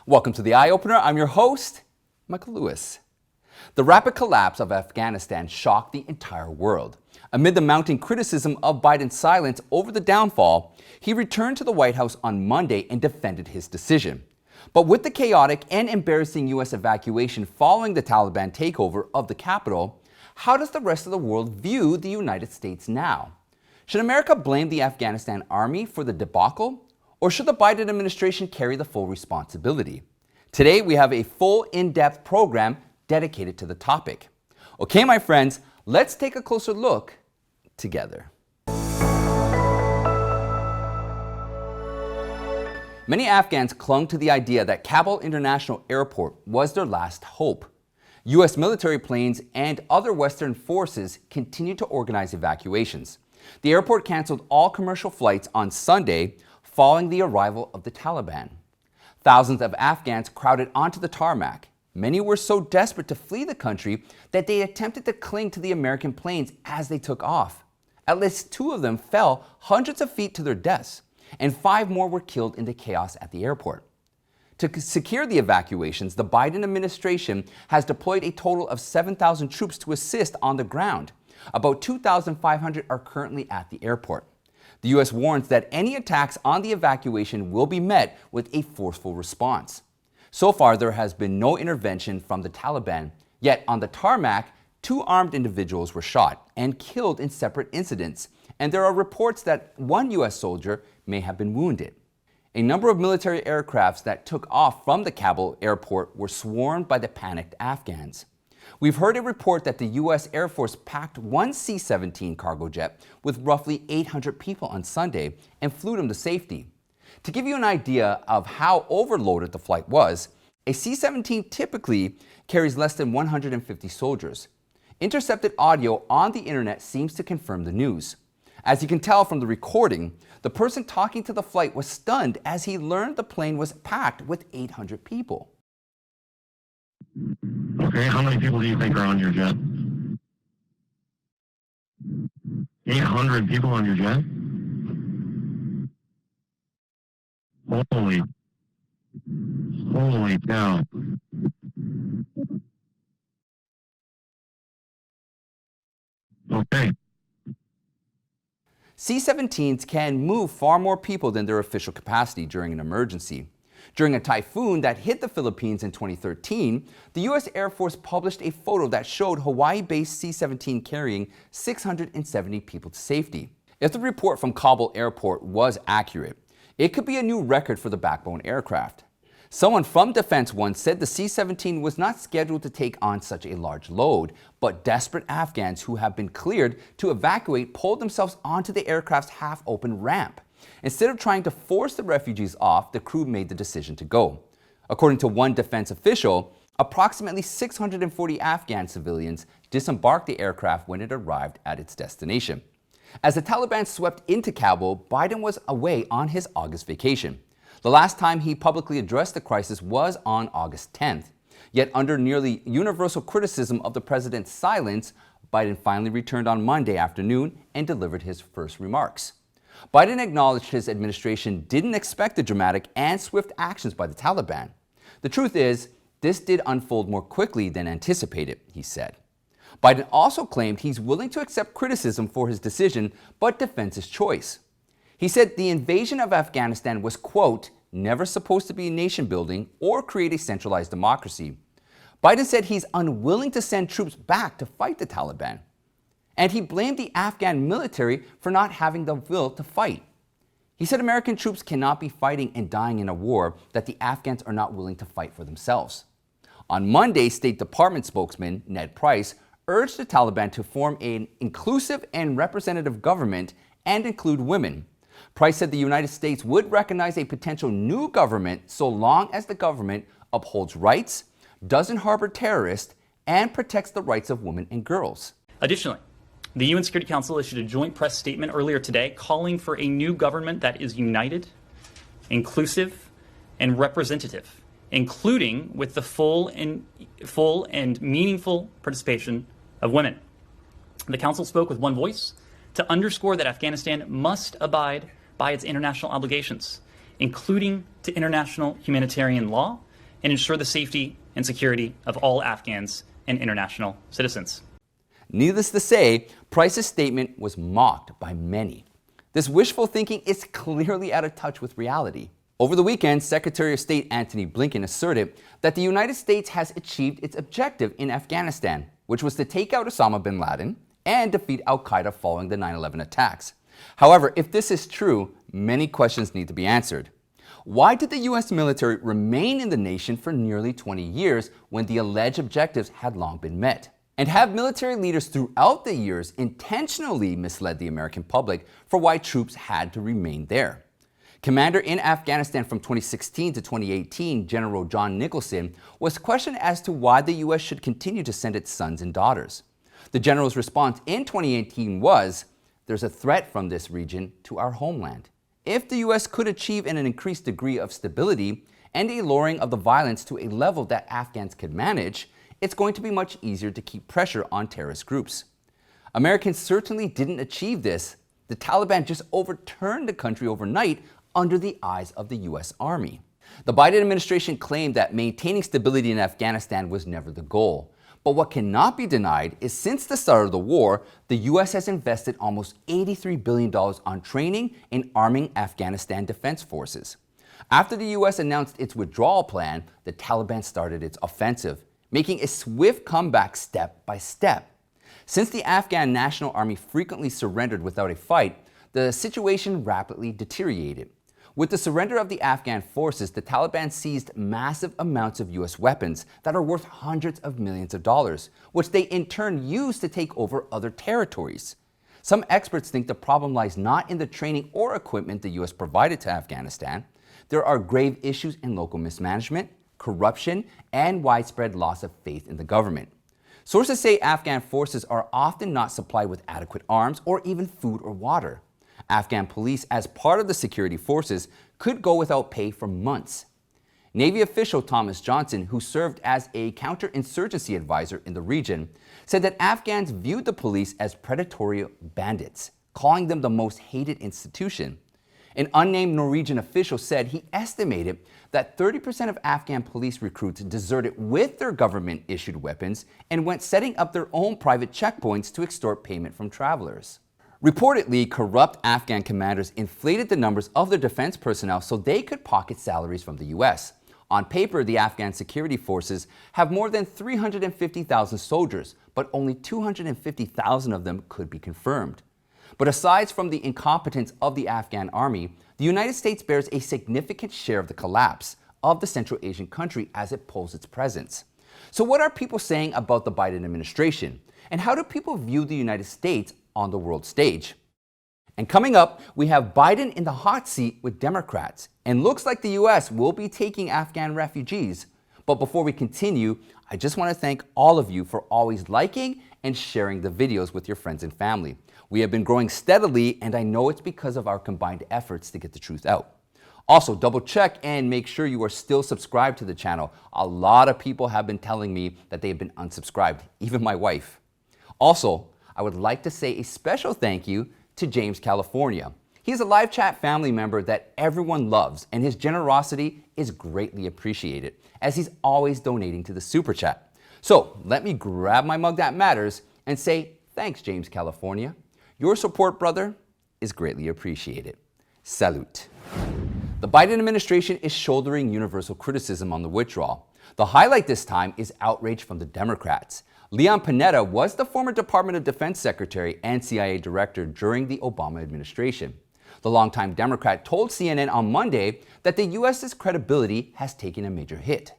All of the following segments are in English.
Welcome to The Eye Opener. I'm your host, Michael Lewis. The rapid collapse of Afghanistan shocked the entire world. Amid the mounting criticism of Biden's silence over the downfall, he returned to the White House on Monday and defended his decision. But with the chaotic and embarrassing U.S. evacuation following the Taliban takeover of the capital, how does the rest of the world view the United States now? Should America blame the Afghanistan army for the debacle? Or should the Biden administration carry the full responsibility? Today, we have a full, in-depth program dedicated to the topic. Okay, my friends, let's take a closer look together. Many Afghans clung to the idea that Kabul International Airport was their last hope. U.S. military planes and other Western forces continued to organize evacuations. The airport canceled all commercial flights on Sunday following the arrival of the Taliban. Thousands of Afghans crowded onto the tarmac. Many were so desperate to flee the country that they attempted to cling to the American planes as they took off. At least 2 of them fell hundreds of feet to their deaths, and 5 more were killed in the chaos at the airport. To secure the evacuations, the Biden administration has deployed a total of 7,000 troops to assist on the ground. About 2,500 are currently at the airport. The U.S. warns that any attacks on the evacuation will be met with a forceful response. So far, there has been no intervention from the Taliban, yet on the tarmac, 2 armed individuals were shot and killed in separate incidents, and there are reports that 1 U.S. soldier may have been wounded. A number of military aircrafts that took off from the Kabul airport were swarmed by the panicked Afghans. We've heard a report that the U.S. Air Force packed 1 C-17 cargo jet with roughly 800 people on Sunday and flew them to safety. To give you an idea of how overloaded the flight was, a C-17 typically carries less than 150 soldiers. Intercepted audio on the internet seems to confirm the news. As you can tell from the recording, the person talking to the flight was stunned as he learned the plane was packed with 800 people. Okay, how many people do you think are on your jet? 800 people on your jet? Holy cow. Okay. C-17s can move far more people than their official capacity during an emergency. During a typhoon that hit the Philippines in 2013, the U.S. Air Force published a photo that showed Hawaii-based C-17 carrying 670 people to safety. If the report from Kabul Airport was accurate, it could be a new record for the backbone aircraft. Someone from Defense once said the C-17 was not scheduled to take on such a large load, but desperate Afghans who have been cleared to evacuate pulled themselves onto the aircraft's half-open ramp. Instead of trying to force the refugees off, the crew made the decision to go. According to one defense official, approximately 640 Afghan civilians disembarked the aircraft when it arrived at its destination. As the Taliban swept into Kabul, Biden was away on his August vacation. The last time he publicly addressed the crisis was on August 10th. Yet under nearly universal criticism of the president's silence, Biden finally returned on Monday afternoon and delivered his first remarks. Biden acknowledged his administration didn't expect the dramatic and swift actions by the Taliban. The truth is, this did unfold more quickly than anticipated, he said. Biden also claimed he's willing to accept criticism for his decision, but defends his choice. He said the invasion of Afghanistan was, quote, never supposed to be nation building or create a centralized democracy. Biden said he's unwilling to send troops back to fight the Taliban. And he blamed the Afghan military for not having the will to fight. He said American troops cannot be fighting and dying in a war that the Afghans are not willing to fight for themselves. On Monday, State Department spokesman Ned Price urged the Taliban to form an inclusive and representative government and include women. Price said the United States would recognize a potential new government so long as the government upholds rights, doesn't harbor terrorists, and protects the rights of women and girls. Additionally, the UN Security Council issued a joint press statement earlier today calling for a new government that is united, inclusive, and representative, including with the full and meaningful participation of women. The Council spoke with one voice to underscore that Afghanistan must abide by its international obligations, including to international humanitarian law and ensure the safety and security of all Afghans and international citizens. Needless to say, Price's statement was mocked by many. This wishful thinking is clearly out of touch with reality. Over the weekend, Secretary of State Antony Blinken asserted that the United States has achieved its objective in Afghanistan, which was to take out Osama bin Laden and defeat Al-Qaeda following the 9/11 attacks. However, if this is true, many questions need to be answered. Why did the U.S. military remain in the nation for nearly 20 years when the alleged objectives had long been met? And have military leaders throughout the years intentionally misled the American public for why troops had to remain there? Commander in Afghanistan from 2016 to 2018, General John Nicholson, was questioned as to why the U.S. should continue to send its sons and daughters. The general's response in 2018 was, "There's a threat from this region to our homeland. If the U.S. could achieve an increased degree of stability and a lowering of the violence to a level that Afghans could manage, it's going to be much easier to keep pressure on terrorist groups." Americans certainly didn't achieve this. The Taliban just overturned the country overnight under the eyes of the U.S. Army. The Biden administration claimed that maintaining stability in Afghanistan was never the goal. But what cannot be denied is since the start of the war, the U.S. has invested almost $83 billion on training and arming Afghanistan defense forces. After the U.S. announced its withdrawal plan, the Taliban started its offensive, making a swift comeback step by step. Since the Afghan National Army frequently surrendered without a fight, the situation rapidly deteriorated. With the surrender of the Afghan forces, the Taliban seized massive amounts of U.S. weapons that are worth hundreds of millions of dollars, which they in turn used to take over other territories. Some experts think the problem lies not in the training or equipment the U.S. provided to Afghanistan. There are grave issues in local mismanagement, corruption, and widespread loss of faith in the government. Sources say Afghan forces are often not supplied with adequate arms or even food or water. Afghan police, as part of the security forces, could go without pay for months. Navy official Thomas Johnson, who served as a counterinsurgency advisor in the region, said that Afghans viewed the police as predatory bandits, calling them the most hated institution. An unnamed Norwegian official said he estimated that 30% of Afghan police recruits deserted with their government-issued weapons and went setting up their own private checkpoints to extort payment from travelers. Reportedly, corrupt Afghan commanders inflated the numbers of their defense personnel so they could pocket salaries from the U.S. On paper, the Afghan security forces have more than 350,000 soldiers, but only 250,000 of them could be confirmed. But aside from the incompetence of the Afghan army, the United States bears a significant share of the collapse of the Central Asian country as it pulls its presence. So what are people saying about the Biden administration? And how do people view the United States on the world stage? And coming up, we have Biden in the hot seat with Democrats, and looks like the U.S. will be taking Afghan refugees. But before we continue, I just want to thank all of you for always liking and sharing the videos with your friends and family. We have been growing steadily, and I know it's because of our combined efforts to get the truth out. Also, double check and make sure you are still subscribed to the channel. A lot of people have been telling me that they have been unsubscribed, even my wife. Also, I would like to say a special thank you to James, California. He's a live chat family member that everyone loves, and his generosity is greatly appreciated, as he's always donating to the Super Chat. So let me grab my mug that matters and say thanks, James, California. Your support, brother, is greatly appreciated. Salute. The Biden administration is shouldering universal criticism on the withdrawal. The highlight this time is outrage from the Democrats. Leon Panetta was the former Department of Defense Secretary and CIA Director during the Obama administration. The longtime Democrat told CNN on Monday that the U.S.'s credibility has taken a major hit.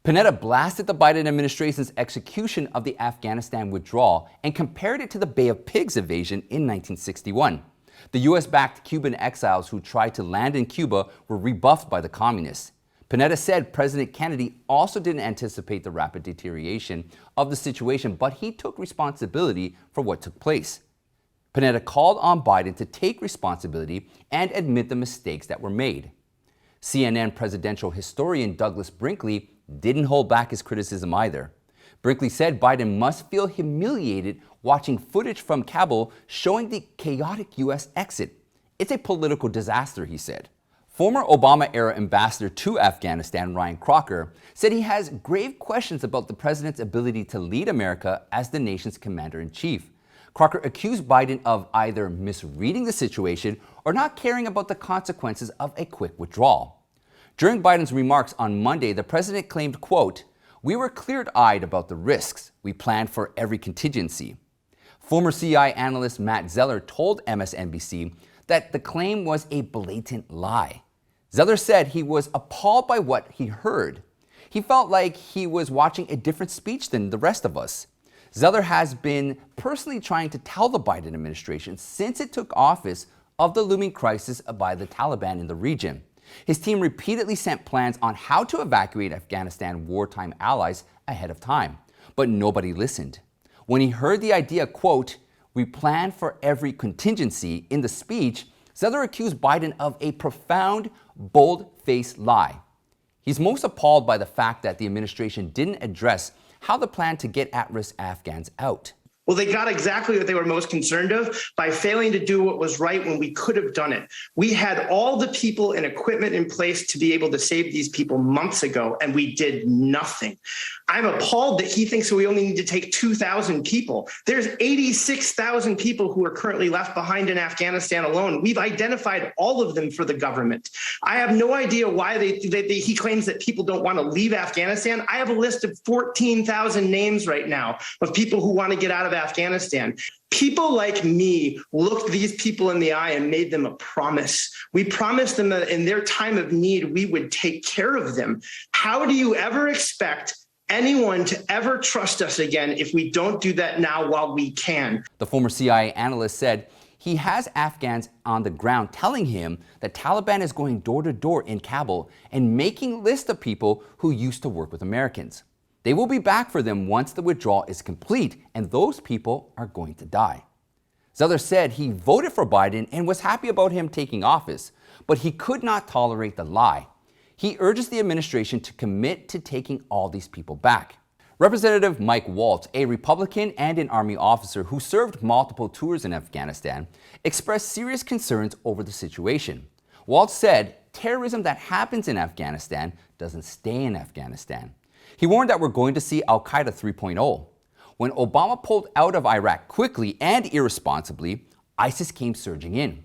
Panetta blasted the Biden administration's execution of the Afghanistan withdrawal and compared it to the Bay of Pigs invasion in 1961. The U.S.-backed Cuban exiles who tried to land in Cuba were rebuffed by the communists. Panetta said President Kennedy also didn't anticipate the rapid deterioration of the situation, but he took responsibility for what took place. Panetta called on Biden to take responsibility and admit the mistakes that were made. CNN presidential historian Douglas Brinkley didn't hold back his criticism either. Brinkley said Biden must feel humiliated watching footage from Kabul showing the chaotic U.S. exit. It's a political disaster, he said. Former Obama-era ambassador to Afghanistan, Ryan Crocker, said he has grave questions about the president's ability to lead America as the nation's commander-in-chief. Crocker accused Biden of either misreading the situation or not caring about the consequences of a quick withdrawal. During Biden's remarks on Monday, the president claimed, quote, "We were clear-eyed about the risks. We planned for every contingency." Former CI analyst Matt Zeller told MSNBC that the claim was a blatant lie. Zeller said he was appalled by what he heard. He felt like he was watching a different speech than the rest of us. Zeller has been personally trying to tell the Biden administration since it took office of the looming crisis by the Taliban in the region. His team repeatedly sent plans on how to evacuate Afghanistan wartime allies ahead of time, but nobody listened. When he heard the idea, quote, "We plan for every contingency," in the speech, Zeller accused Biden of a profound, bold-faced lie. He's most appalled by the fact that the administration didn't address how the plan to get at-risk Afghans out. Well, they got exactly what they were most concerned of by failing to do what was right when we could have done it. We had all the people and equipment in place to be able to save these people months ago, and we did nothing. I'm appalled that he thinks we only need to take 2,000 people. There's 86,000 people who are currently left behind in Afghanistan alone. We've identified all of them for the government. I have no idea why he claims that people don't want to leave Afghanistan. I have a list of 14,000 names right now of people who want to get out of Afghanistan. People like me looked these people in the eye and made them a promise. We promised them that in their time of need, we would take care of them. How do you ever expect anyone to ever trust us again if we don't do that now while we can? The former CIA analyst said he has Afghans on the ground telling him that Taliban is going door to door in Kabul and making lists of people who used to work with Americans. They will be back for them once the withdrawal is complete, and those people are going to die. Zeller said he voted for Biden and was happy about him taking office, but he could not tolerate the lie. He urges the administration to commit to taking all these people back. Representative Mike Waltz, a Republican and an Army officer who served multiple tours in Afghanistan, expressed serious concerns over the situation. Waltz said terrorism that happens in Afghanistan doesn't stay in Afghanistan. He warned that we're going to see Al-Qaeda 3.0. When Obama pulled out of Iraq quickly and irresponsibly, ISIS came surging in.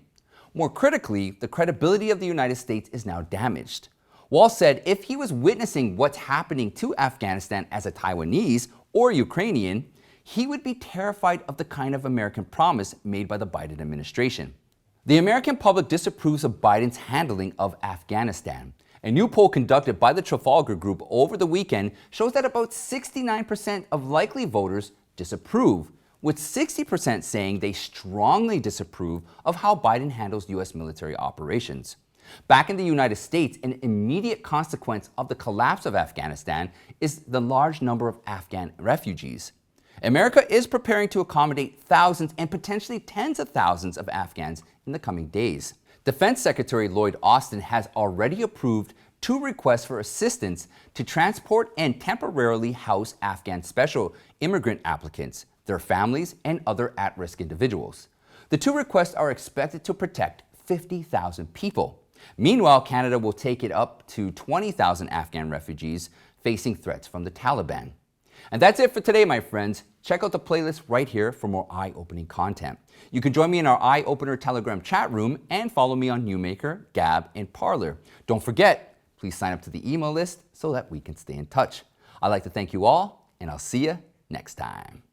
More critically, the credibility of the United States is now damaged. Waltz said if he was witnessing what's happening to Afghanistan as a Taiwanese or Ukrainian, he would be terrified of the kind of American promise made by the Biden administration. The American public disapproves of Biden's handling of Afghanistan. A new poll conducted by the Trafalgar Group over the weekend shows that about 69% of likely voters disapprove, with 60% saying they strongly disapprove of how Biden handles U.S. military operations. Back in the United States, an immediate consequence of the collapse of Afghanistan is the large number of Afghan refugees. America is preparing to accommodate thousands and potentially tens of thousands of Afghans in the coming days. Defense Secretary Lloyd Austin has already approved 2 requests for assistance to transport and temporarily house Afghan special immigrant applicants, their families, and other at-risk individuals. The 2 requests are expected to protect 50,000 people. Meanwhile, Canada will take it up to 20,000 Afghan refugees facing threats from the Taliban. And that's it for today, my friends. Check out the playlist right here for more eye-opening content. You can join me in our Eye Opener Telegram chat room and follow me on Newmaker, Gab, and Parler. Don't forget, please sign up to the email list so that we can stay in touch. I'd like to thank you all, and I'll see you next time.